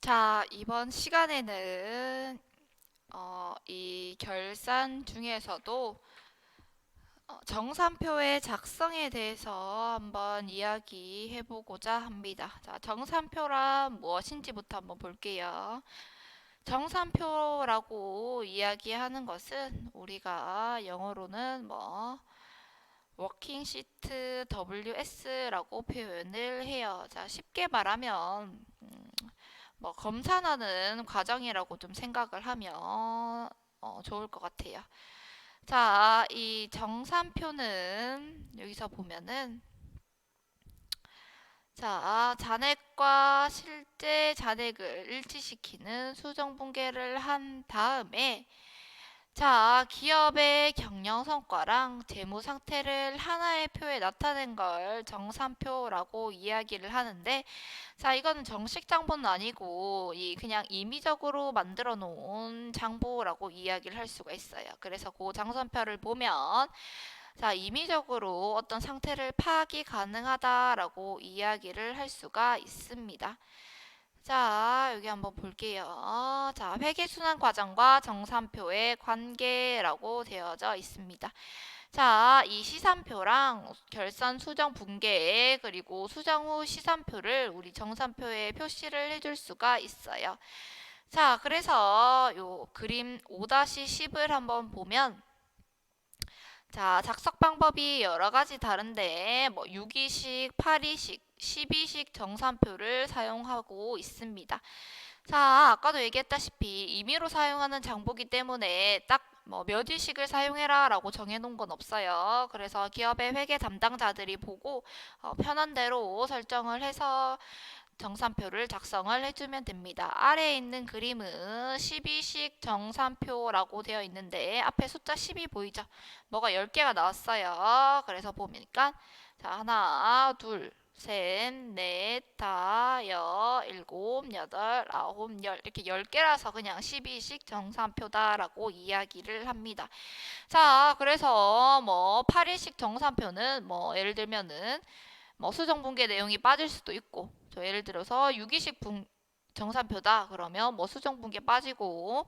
자, 이번 시간에는 이 결산 중에서도 정산표의 작성에 대해서 한번 이야기해 보고자 합니다. 자, 정산표란 무엇인지부터 한번 볼게요. 정산표라고 이야기하는 것은 우리가 영어로는 워킹 시트 WS라고 표현을 해요. 자, 쉽게 말하면 검산하는 과정이라고 좀 생각을 하면 좋을 것 같아요. 자, 이 정산표는 여기서 보면은 자, 잔액과 실제 잔액을 일치시키는 수정분계를 한 다음에 자, 기업의 경영 성과랑 재무 상태를 하나의 표에 나타낸 걸 정산표라고 이야기를 하는데, 자, 이거는 정식 장부는 아니고, 그냥 임의적으로 만들어 놓은 장부라고 이야기를 할 수가 있어요. 그래서 그 정산표를 보면, 자, 임의적으로 어떤 상태를 파악이 가능하다라고 이야기를 할 수가 있습니다. 자, 여기 한번 볼게요. 자, 회계순환 과정과 정산표의 관계라고 되어져 있습니다. 자, 이 시산표랑 결산 수정 분계 그리고 수정 후 시산표를 우리 정산표에 표시를 해줄 수가 있어요. 자, 그래서 요 그림 5-10을 한번 보면 자, 작성 방법이 여러 가지 다른데 6이식, 8이식, 12식 정산표를 사용하고 있습니다. 자, 아까도 얘기했다시피 임의로 사용하는 장부기 때문에 딱 몇 일씩을 사용해라 라고 정해놓은 건 없어요. 그래서 기업의 회계 담당자들이 보고 편한 대로 설정을 해서 정산표를 작성을 해주면 됩니다. 아래에 있는 그림은 12식 정산표라고 되어 있는데 앞에 숫자 10이 보이죠? 뭐가 10개가 나왔어요. 그래서 보니까 자, 하나, 둘, 셋, 넷, 다, 일곱, 여덟, 아홉, 열 이렇게 10개라서 그냥 12식 정산표다라고 이야기를 합니다. 자, 그래서 8일식 정산표는 예를 들면은 수정분계 내용이 빠질 수도 있고 예를 들어서 6일식 정산표다 그러면 수정분계 빠지고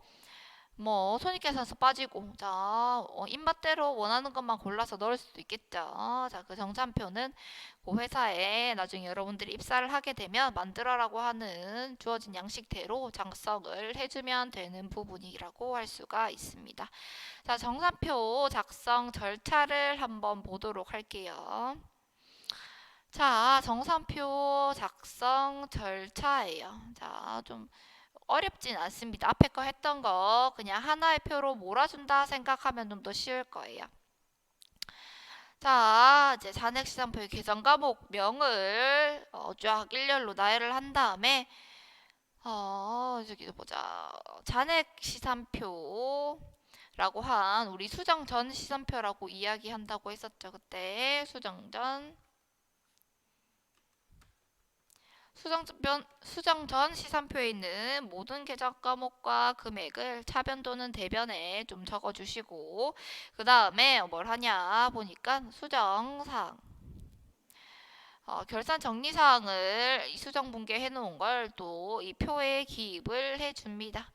손익계산서 빠지고 자 입맛대로 원하는 것만 골라서 넣을 수도 있겠죠. 자, 그 정산표는 그 회사에 나중에 여러분들이 입사를 하게 되면 만들어라고 하는 주어진 양식대로 작성을 해주면 되는 부분이라고 할 수가 있습니다. 자, 정산표 작성 절차를 한번 보도록 할게요. 자, 정산표 작성 절차예요. 자, 좀 어렵진 않습니다. 앞에 거 했던 거 그냥 하나의 표로 몰아준다 생각하면 좀 더 쉬울 거예요. 자, 이제 잔액시산표의 계정 과목명을 쫙 일렬로 나열을 한 다음에 저기 보자. 잔액시산표라고 한 우리 수정 전 시산표라고 이야기한다고 했었죠. 그때 수정 전 수정 전 시산표에 있는 모든 계정 과목과 금액을 차변 또는 대변에 좀 적어주시고 그 다음에 뭘 하냐 보니까 수정사항 결산 정리사항을 수정 분계해 놓은 걸 또 이 표에 기입을 해줍니다.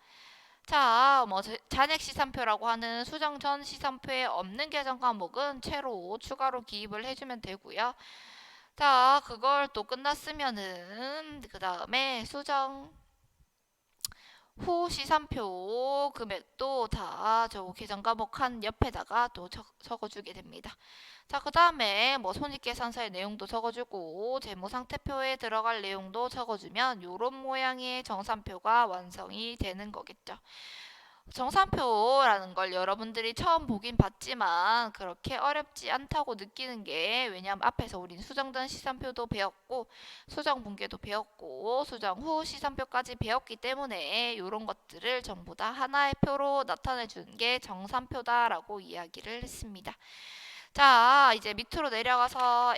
자, 잔액 시산표라고 하는 수정 전 시산표에 없는 계정 과목은 채로 추가로 기입을 해주면 되고요. 자, 그걸 또 끝났으면은 그 다음에 수정 후 시산표 금액도 다 저 계정 과목 한 옆에다가 또 적어주게 됩니다. 자, 그 다음에 손익계산서의 내용도 적어주고 재무상태표에 들어갈 내용도 적어주면 요런 모양의 정산표가 완성이 되는 거겠죠. 정산표라는 걸 여러분들이 처음 보긴 봤지만 그렇게 어렵지 않다고 느끼는 게 왜냐하면 앞에서 우린 수정 전 시산표도 배웠고 수정 분계도 배웠고 수정 후 시산표까지 배웠기 때문에 이런 것들을 전부 다 하나의 표로 나타내 주는 게 정산표다라고 이야기를 했습니다. 자, 이제 밑으로 내려가서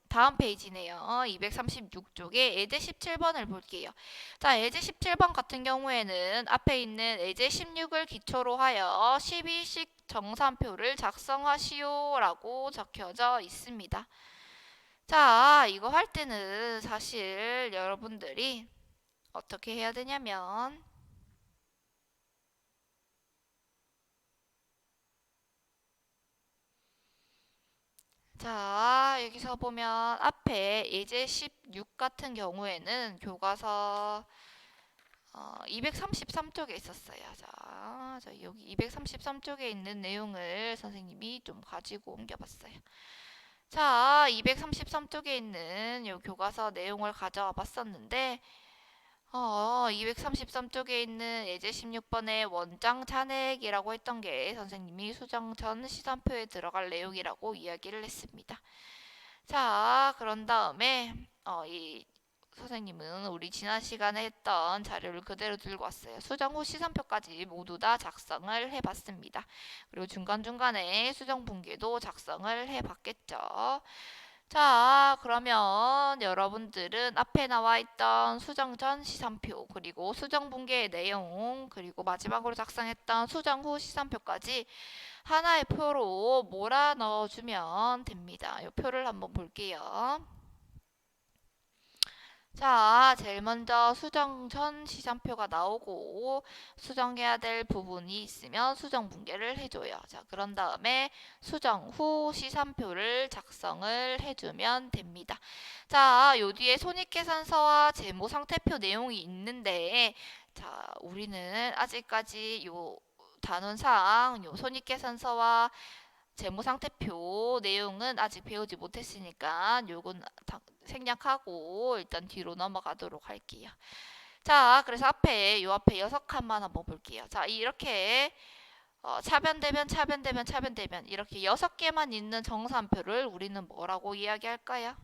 다음 페이지네요. 236쪽에 예제 17번을 볼게요. 자, 예제 17번 같은 경우에는 앞에 있는 예제 16을 기초로 하여 12식 정산표를 작성하시오 라고 적혀져 있습니다. 자, 이거 할 때는 사실 여러분들이 어떻게 해야 되냐면 자, 여기서 보면 앞에 예제 16 같은 경우에는 교과서 233쪽에 있었어요. 자, 여기 233쪽에 있는 내용을 선생님이 좀 가지고 옮겨봤어요. 자, 233쪽에 있는 요 교과서 내용을 가져와 봤었는데 233쪽에 있는 예제 16번의 원장 잔액이라고 했던 게 선생님이 수정 전 시선표에 들어갈 내용이라고 이야기를 했습니다. 자, 그런 다음에 이 선생님은 우리 지난 시간에 했던 자료를 그대로 들고 왔어요. 수정 후 시선표까지 모두 다 작성을 해봤습니다. 그리고 중간중간에 수정 분계도 작성을 해봤겠죠. 자, 그러면 여러분들은 앞에 나와 있던 수정 전 시선표, 그리고 수정 분계의 내용, 그리고 마지막으로 작성했던 수정 후 시선표까지 하나의 표로 몰아 넣어주면 됩니다. 이 표를 한번 볼게요. 자, 제일 먼저 수정 전 시선표가 나오고 수정해야 될 부분이 있으면 수정 분계를 해줘요. 자, 그런 다음에 수정 후 시선표를 작성을 해주면 됩니다. 자, 요 뒤에 손익계산서와 재무상태표 내용이 있는데 자, 우리는 아직까지 요 단원상 요 손익계산서와 재무상태표 내용은 아직 배우지 못했으니까 요건 생략하고 일단 뒤로 넘어가도록 할게요. 자, 그래서 요 앞에 6칸만 한번 볼게요. 자, 이렇게 차변대변, 차변대변, 차변대변 이렇게 6개만 있는 정산표를 우리는 뭐라고 이야기할까요?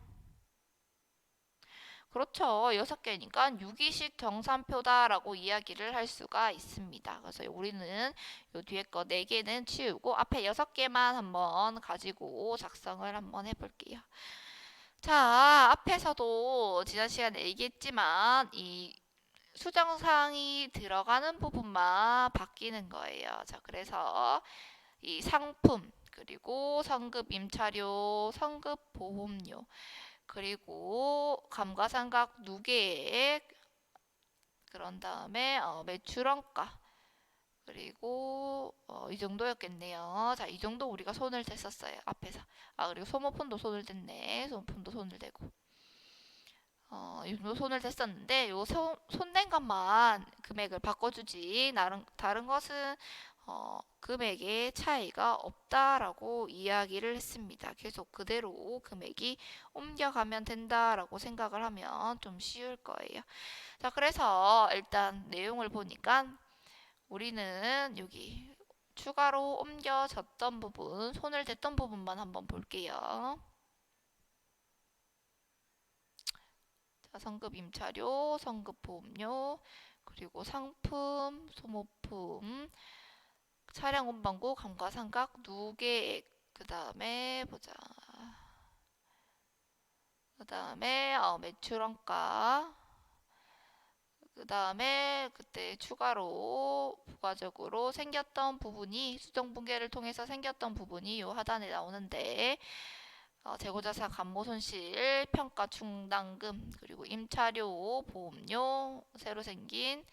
그렇죠. 6개니까 유기식 정산표다라고 이야기를 할 수가 있습니다. 그래서 우리는 요 뒤에 거 4개는 치우고 앞에 6개만 한번 가지고 작성을 한번 해볼게요. 자, 앞에서도 지난 시간에 얘기했지만 이 수정사항이 들어가는 부분만 바뀌는 거예요. 자, 그래서 이 상품, 그리고 성급 임차료, 성급 보험료, 그리고 감가상각 누계액, 그런 다음에 매출원가, 그리고 이 정도였겠네요. 자, 이 정도 우리가 손을 댔었어요. 앞에서. 그리고 소모품도 손을 댔네. 소모품도 손을 대고. 이 정도 손을 댔었는데 요 손댄 것만 금액을 바꿔주지 다른 것은 금액의 차이가 없다라고 이야기를 했습니다. 계속 그대로 금액이 옮겨가면 된다라고 생각을 하면 좀 쉬울 거예요. 자, 그래서 일단 내용을 보니까 우리는 여기 추가로 옮겨졌던 부분, 손을 댔던 부분만 한번 볼게요. 자, 성급 임차료, 성급 보험료, 그리고 상품, 소모품, 차량 운반구, 감가상각, 누계액, 그 다음에 보자. 그 다음에 매출원가, 그 다음에 그때 추가로 부가적으로 생겼던 부분이 수정 분계를 통해서 생겼던 부분이 요 하단에 나오는데 재고자산 감모 손실, 평가 충당금, 그리고 임차료, 보험료, 새로 생긴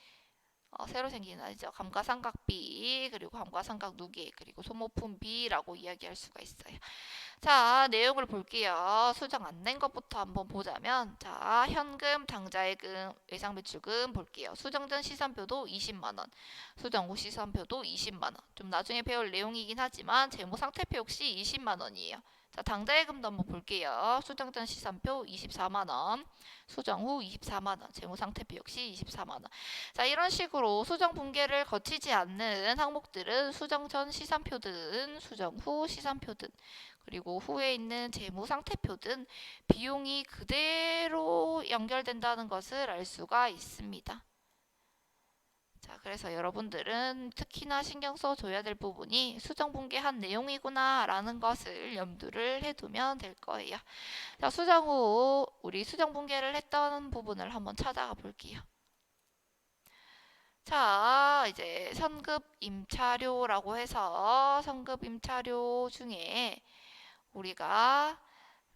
아니죠. 감가상각비, 그리고 감가상각 누계, 그리고 소모품비라고 이야기할 수가 있어요. 자, 내용을 볼게요. 수정 안 낸 것부터 한번 보자면, 자, 현금, 당자예금, 외상매출금 볼게요. 수정 전 시선표도 20만원, 수정 후 시선표도 20만원. 좀 나중에 배울 내용이긴 하지만 재무상태표 역시 20만원이에요. 자, 당자예금도 한번 볼게요. 수정 전 시선표 24만원, 수정 후 24만원, 재무상태표 역시 24만원. 자, 이런 식으로 수정 분계를 거치지 않는 항목들은 수정 전 시선표든 수정 후 시선표든 그리고 후에 있는 재무상태표든 비용이 그대로 연결된다는 것을 알 수가 있습니다. 자, 그래서 여러분들은 특히나 신경 써줘야 될 부분이 수정 분계한 내용이구나 라는 것을 염두를 해두면 될 거예요. 자, 수정 후 우리 수정 분계를 했던 부분을 한번 찾아가 볼게요. 자, 이제 선급 임차료라고 해서 선급 임차료 중에 우리가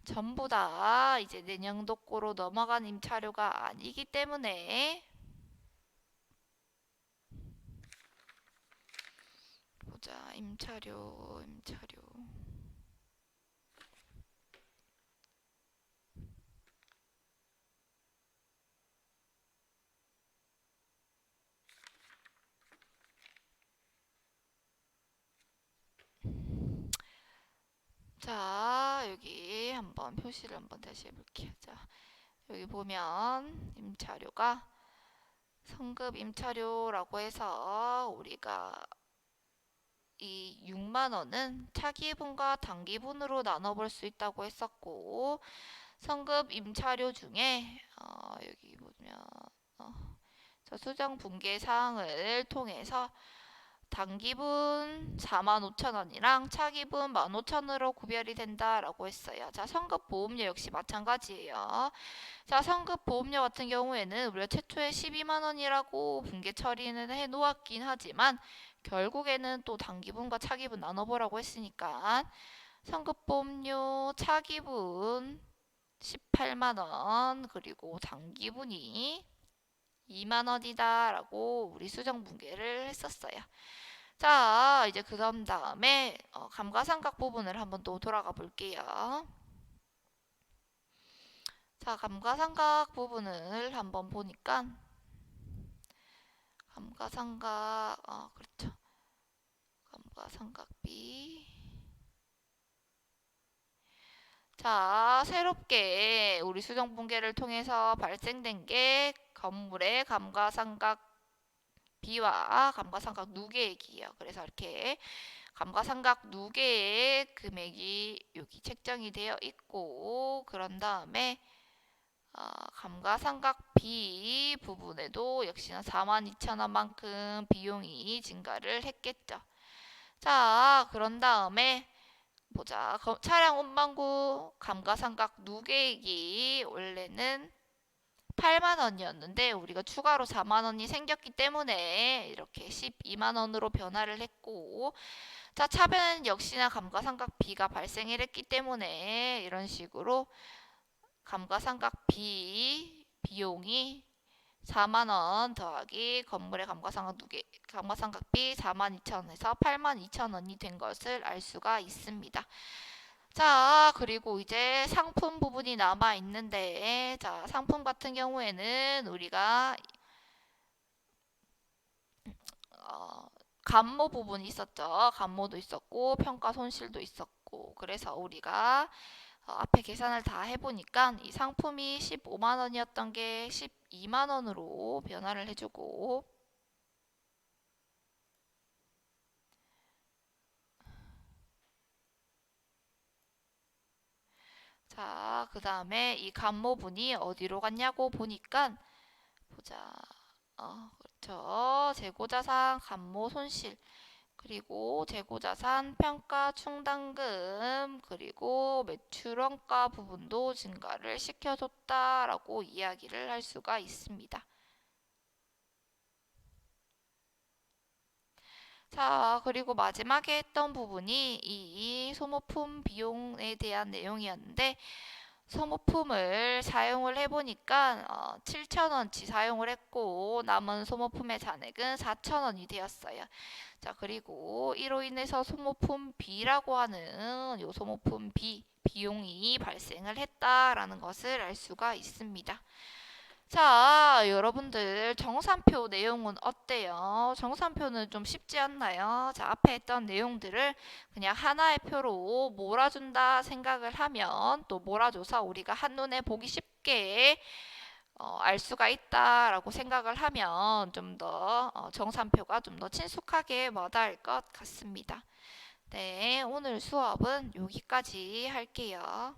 전부 다 이제 내년도꼬로 넘어간 임차료가 아니기 때문에 보자. 임차료. 자, 여기 한번 표시를 한번 다시 해볼게요. 자, 여기 보면 임차료가 성급 임차료라고 해서 우리가 이 6만 원은 차기분과 단기분으로 나눠볼 수 있다고 했었고, 성급 임차료 중에 여기 보면 수정 분계 사항을 통해서 단기분 45,000원이랑 차기분 15,000원으로 구별이 된다라고 했어요. 자, 성급 보험료 역시 마찬가지예요. 자, 성급 보험료 같은 경우에는 우리가 최초에 12만 원이라고 분계 처리는 해 놓았긴 하지만 결국에는 또 단기분과 차기분 나눠보라고 했으니까 성급 보험료 차기분 18만 원 그리고 단기분이 2만 원이다 라고 우리 수정 분계를 했었어요. 자, 이제 그 다음에 감가상각 부분을 한번 또 돌아가 볼게요. 자, 감가상각 부분을 한번 보니까 감가상각 그렇죠. 감가상각비. 자, 새롭게 우리 수정 분계를 통해서 발생된 게 건물의 감가상각비와 감가상각 누계액이에요. 그래서 이렇게 감가상각 누계의 금액이 여기 책정이 되어 있고, 그런 다음에 감가상각비 부분에도 역시나 42,000원만큼 비용이 증가를 했겠죠. 자, 그런 다음에 보자. 차량 운반구 감가상각 누계액이 원래는 8만 원이었는데 우리가 추가로 4만 원이 생겼기 때문에 이렇게 12만 원으로 변화를 했고, 자, 차변 역시나 감가상각비가 발생을 했기 때문에 이런 식으로 감가상각비 비용이 4만 원 더하기 건물의 감가상각비 42,000원에서 82,000원이 된 것을 알 수가 있습니다. 자, 그리고 이제 상품 부분이 남아 있는데, 자, 상품 같은 경우에는 우리가 감모 부분이 있었죠. 감모도 있었고 평가 손실도 있었고, 그래서 우리가 앞에 계산을 다 해보니까 이 상품이 15만 원이었던 게 12만 원으로 변화를 해주고, 자, 그 다음에 이 감모분이 어디로 갔냐고 보니까 보자. 그렇죠. 재고자산 감모 손실, 그리고 재고자산 평가 충당금, 그리고 매출원가 부분도 증가를 시켜줬다라고 이야기를 할 수가 있습니다. 자, 그리고 마지막에 했던 부분이 이 소모품 비용에 대한 내용이었는데, 소모품을 사용을 해보니까 7,000원치 사용을 했고 남은 소모품의 잔액은 4,000원이 되었어요. 자, 그리고 이로 인해서 소모품 B라고 하는 요 소모품 B 비용이 발생을 했다라는 것을 알 수가 있습니다. 자, 여러분들 정산표 내용은 어때요? 정산표는 좀 쉽지 않나요? 자, 앞에 했던 내용들을 그냥 하나의 표로 몰아준다 생각을 하면, 또 몰아줘서 우리가 한눈에 보기 쉽게 알 수가 있다라고 생각을 하면 좀 더 정산표가 좀 더 친숙하게 와닿을 것 같습니다. 네, 오늘 수업은 여기까지 할게요.